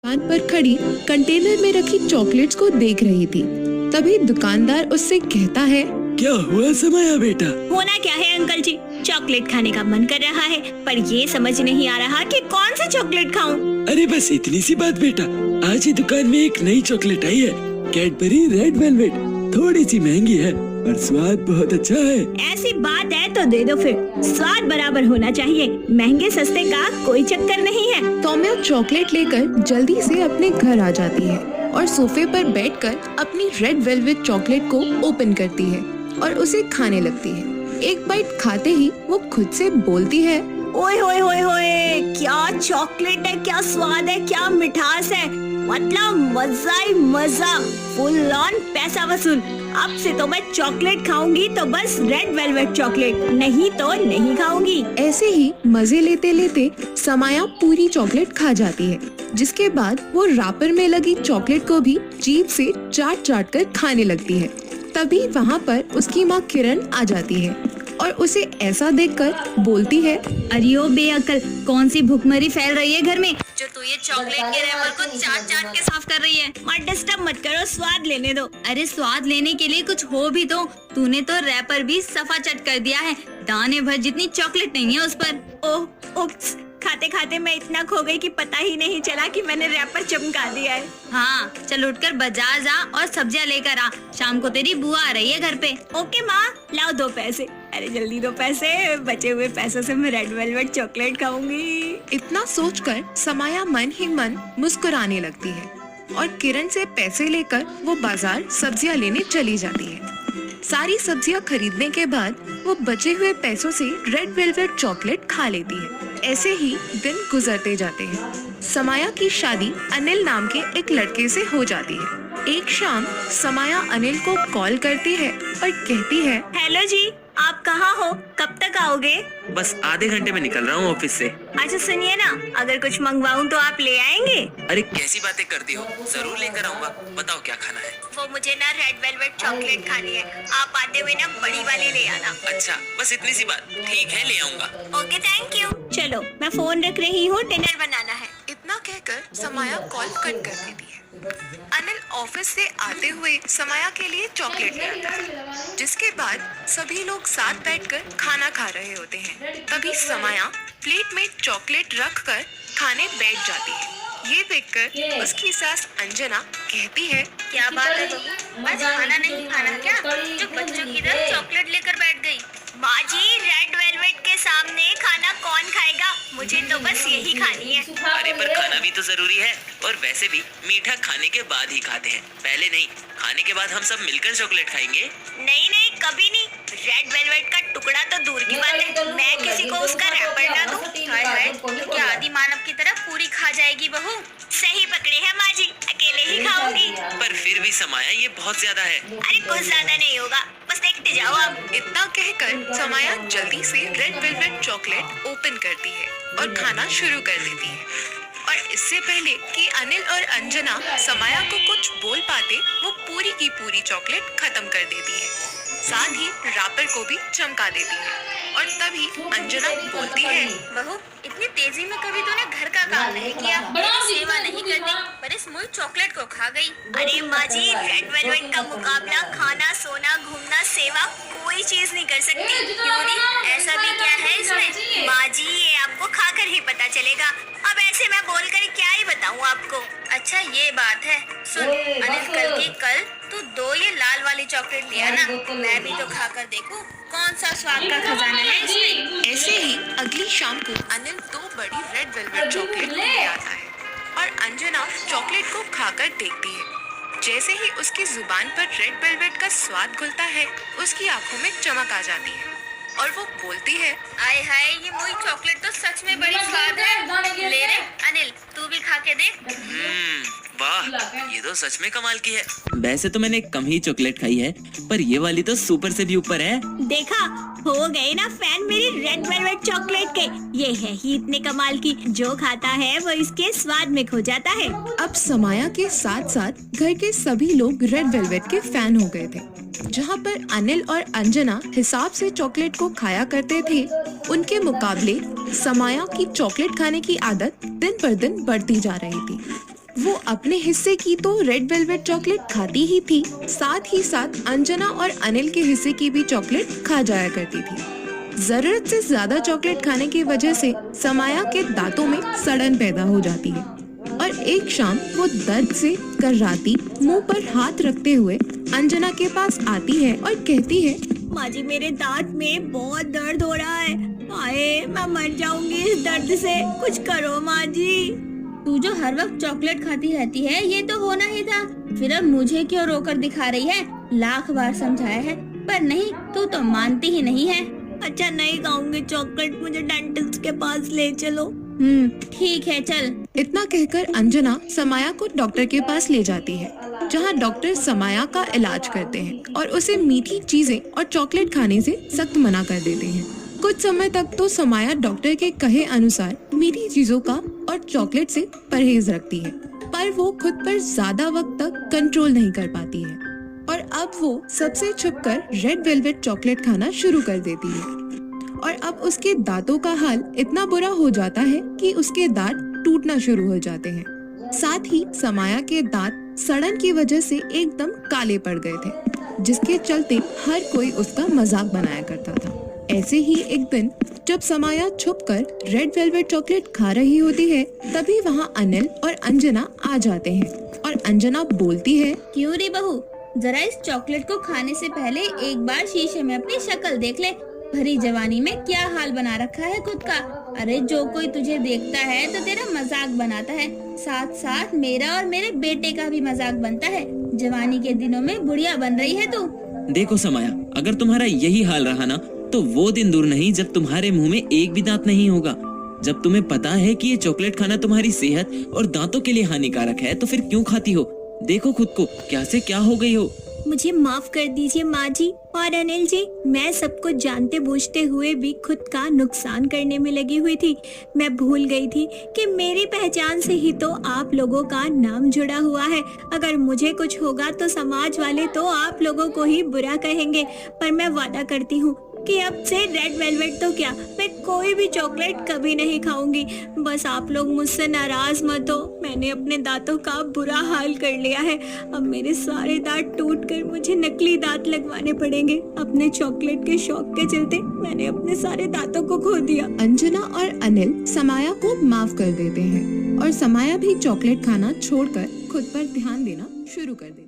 दुकान पर खड़ी कंटेनर में रखी चॉकलेट्स को देख रही थी। तभी दुकानदार उससे कहता है, क्या हुआ समया बेटा? होना क्या है अंकल जी, चॉकलेट खाने का मन कर रहा है, पर ये समझ नहीं आ रहा कि कौन सा चॉकलेट खाऊं। अरे बस इतनी सी बात बेटा, आज ही दुकान में एक नई चॉकलेट आई है, कैडबरी रेड वेलवेट। थोड़ी सी महंगी है पर स्वाद बहुत अच्छा है। ऐसी बात है तो दे दो फिर, स्वाद बराबर होना चाहिए, महंगे सस्ते का कोई चक्कर नहीं है। सौम्या चॉकलेट लेकर जल्दी से अपने घर आ जाती है और सोफे पर बैठकर अपनी रेड वेलवेट चॉकलेट को ओपन करती है और उसे खाने लगती है। एक बाइट खाते ही वो खुद से बोलती है, ओए होए होए होए, क्या चॉकलेट है, क्या स्वाद है, क्या मिठास है, मतलब मजा ही मजा, फुल ऑन पैसा वसूल। अब से तो मैं चॉकलेट खाऊंगी तो बस रेड वेलवेट चॉकलेट, नहीं तो नहीं खाऊंगी। ऐसे ही मजे लेते लेते समया पूरी चॉकलेट खा जाती है, जिसके बाद वो रैपर में लगी चॉकलेट को भी जीभ से चाट चाट कर खाने लगती है। तभी वहाँ पर उसकी माँ किरण आ जाती है और उसे ऐसा देखकर बोलती है, अरे ओ बेअक्ल, कौन सी भुखमरी फैल रही है घर में जो तू ये चॉकलेट के रैपर को चाट चाट के साफ कर रही है। मत डिस्टर्ब मत करो, स्वाद लेने दो। अरे स्वाद लेने के लिए कुछ हो भी तो, तूने तो रैपर भी सफा चट कर दिया है, दाने भर जितनी चॉकलेट नहीं है उस पर। ओह उप्स, खाते खाते मैं इतना खो गई कि पता ही नहीं चला कि मैंने रैपर चमका दिया है। हाँ चल उठकर बाजार जा और सब्जियां लेकर आ, शाम को तेरी बुआ आ रही है घर पे। ओके माँ, लाओ 2 पैसे। अरे जल्दी 2 पैसे, बचे हुए पैसों से मैं रेड वेलवेट चॉकलेट खाऊंगी। इतना सोचकर समया मन ही मन मुस्कुराने लगती है और किरण से पैसे लेकर वो बाजार सब्जियां लेने चली जाती है। सारी सब्जियां खरीदने के बाद वो बचे हुए पैसों से रेड वेलवेट चॉकलेट खा लेती है। ऐसे ही दिन गुजरते जाते हैं। समया की शादी अनिल नाम के एक लड़के से हो जाती है। एक शाम समया अनिल को कॉल करती है और कहती है, हेलो जी, आप कहाँ हो, कब तक आओगे? बस आधे घंटे में निकल रहा हूँ ऑफिस से। अच्छा सुनिए ना, अगर कुछ मंगवाऊँ तो आप ले आएंगे? अरे कैसी बातें करती हो, जरूर लेकर आऊंगा। बताओ क्या खाना है? वो मुझे ना रेड वेलवेट चॉकलेट खानी है, आप आते हुए ना बड़ी वाली ले आना। अच्छा बस इतनी सी बात, ठीक है ले आऊंगा। Okay thank you. चलो मैं फोन रख रही हूँ, डिनर बनाना है। इतना कहकर समया कॉल कट कर देती है। अनिल ऑफिस से आते हुए समया के लिए चॉकलेट ले आता है, जिसके बाद सभी लोग साथ बैठकर खाना खा रहे होते हैं। तभी समया प्लेट में चॉकलेट रखकर खाने बैठ जाती है। ये देखकर उसकी सास अंजना कहती है, क्या बात है बहू, आज खाना नहीं खाना क्या, जो बच्चों की तरह चॉकलेट लेकर बैठ गई। माँ जी, रेड वेलवेट के सामने खाना कौन खाएगा, मुझे तो बस यही खानी है। अरे पर खाना भी तो जरूरी है, और वैसे भी मीठा खाने के बाद ही खाते हैं, पहले नहीं। खाने के बाद हम सब मिलकर चॉकलेट खाएंगे। नहीं नहीं, कभी नहीं। रेड वेलवेट का टुकड़ा तो दूर की बात है, मैं किसी को उसका रैपर ना दूं। हाय हाय, क्या आदि मानव की तरह पूरी खा जाएगी बहू। सही पकड़े हैं माँ जी, अकेले ही खाऊंगी। पर फिर भी समया ये बहुत ज्यादा है। अरे कुछ ज्यादा नहीं होगा, बस देखते जाओ आप। इतना कहकर समया जल्दी से रेड वेलवेट चॉकलेट ओपन करती है और खाना शुरू कर देती है। और इससे पहले कि अनिल और अंजना समया को कुछ बोल पाते, वो पूरी की पूरी चॉकलेट खत्म कर देती है, साथ ही रैपर को भी चमका देती है। और तभी अंजना बोलती है, बहू इतनी तेजी में कभी तूने घर का काम नहीं किया, सेवा नहीं करती, पर इस मुल्क चॉकलेट को खा गई। अरे माँ जी, रेड वेलवेट का मुकाबला खाना, सोना, घूमना, सेवा कोई चीज नहीं कर सकती। क्यों नहीं, ऐसा भी क्या है इसमें? माँ जी ये आपको खाकर ही पता चलेगा, अब ऐसे मैं बोलकर क्या ही बताऊँ आपको। अच्छा ये बात है, सुन अनिल, कल की कल तू 2 ये लाल वाली चॉकलेट लिया ना, मैं भी तो खाकर देखूं कौन सा स्वाद का खजाना है इसमें। ऐसे ही अगली शाम को अनिल 2 बड़ी रेड वेलवेट चॉकलेट ले आता है और अंजना चॉकलेट को खाकर देखती है। जैसे ही उसकी जुबान पर रेड वेलवेट का स्वाद घुलता है, उसकी आंखों में चमक आ जाती है और वो बोलती है, आय हाय, ये मुई चॉकलेट तो सच में बड़ी स्वाद है। ले रे अनिल, तू भी खा के देख। वाह, ये तो सच में कमाल की है। वैसे तो मैंने कम ही चॉकलेट खाई है, पर ये वाली तो सुपर से भी ऊपर है। देखा, हो गए ना फैन मेरी रेड वेलवेट चॉकलेट के। ये है ही इतने कमाल की, जो खाता है वो इसके स्वाद में खो जाता है। अब समया के साथ साथ घर के सभी लोग रेड वेलवेट के फैन हो गए थे। जहाँ पर अनिल और अंजना हिसाब से चॉकलेट को खाया करते थे, उनके मुकाबले समया की चॉकलेट खाने की आदत दिन पर दिन बढ़ती जा रही थी। वो अपने हिस्से की तो रेड वेलवेट चॉकलेट खाती ही थी, साथ ही साथ अंजना और अनिल के हिस्से की भी चॉकलेट खा जाया करती थी। जरूरत से ज्यादा चॉकलेट खाने की वजह से समाया के दांतों में सड़न पैदा हो जाती है और एक शाम वो दर्द से कर्राती मुंह पर हाथ रखते हुए अंजना के पास आती है और कहती है, माँ जी मेरे दांत में बहुत दर्द हो रहा है, आए मैं मर जाऊंगी इस दर्द से, कुछ करो माँ जी। तू जो हर वक्त चॉकलेट खाती रहती है ये तो होना ही था, फिर अब मुझे क्यों रोकर दिखा रही है? लाख बार समझाया है पर नहीं, तू तो मानती ही नहीं है। अच्छा नहीं खाऊंगी चॉकलेट, मुझे डेंटिस्ट के पास ले चलो। ठीक है चल। इतना कहकर अंजना समाया को डॉक्टर के पास ले जाती है, जहां डॉक्टर समाया का इलाज करते हैं और उसे मीठी चीजें और चॉकलेट खाने से सख्त मना कर देते हैं। कुछ समय तक तो समाया डॉक्टर के कहे अनुसार मीठी चीजों का और चॉकलेट से परहेज रखती है, पर वो खुद पर ज्यादा वक्त तक कंट्रोल नहीं कर पाती है और अब वो सबसे छुपकर रेड वेलवेट चॉकलेट खाना शुरू कर देती है और अब उसके दांतों का हाल इतना बुरा हो जाता है कि उसके दांत टूटना शुरू हो जाते हैं। साथ ही समाया के दांत सड़न की वजह से एकदम काले पड़ गए थे, जिसके चलते हर कोई उसका मजाक बनाया करता था। ऐसे ही एक दिन जब समाया छुपकर रेड वेलवेट चॉकलेट खा रही होती है, तभी वहाँ अनिल और अंजना आ जाते हैं और अंजना बोलती है, क्यों रे बहू, जरा इस चॉकलेट को खाने से पहले एक बार शीशे में अपनी शक्ल देख ले, भरी जवानी में क्या हाल बना रखा है खुद का। अरे जो कोई तुझे देखता है तो तेरा मजाक बनाता है, साथ साथ मेरा और मेरे बेटे का भी मजाक बनता है। जवानी के दिनों में बुढ़िया बन रही है तू। देखो समाया, अगर तुम्हारा यही हाल रहा ना तो वो दिन दूर नहीं जब तुम्हारे मुंह में एक भी दांत नहीं होगा। जब तुम्हें पता है कि ये चॉकलेट खाना तुम्हारी सेहत और दांतों के लिए हानिकारक है तो फिर क्यों खाती हो? देखो खुद को क्या से क्या हो गई हो। मुझे माफ कर दीजिए माँ जी और अनिल जी, मैं सब कुछ जानते बूझते हुए भी खुद का नुकसान करने में लगी हुई थी। मैं भूल गई थी कि मेरी पहचान से ही तो आप लोगों का नाम जुड़ा हुआ है। अगर मुझे कुछ होगा तो समाज वाले तो आप लोगों को ही बुरा कहेंगे, पर मैं वादा करती हूँ कि अब से रेड वेलवेट तो क्या, मैं कोई भी चॉकलेट कभी नहीं खाऊंगी। बस आप लोग मुझसे नाराज मत हो, मैंने अपने दांतों का बुरा हाल कर लिया है। अब मेरे सारे दांत टूटकर मुझे नकली दांत लगवाने पड़ेंगे। अपने चॉकलेट के शौक के चलते मैंने अपने सारे दांतों को खो दिया। अंजना और अनिल समाया को माफ कर देते हैं और समाया भी चॉकलेट खाना छोड़कर खुद पर ध्यान देना शुरू कर देती है।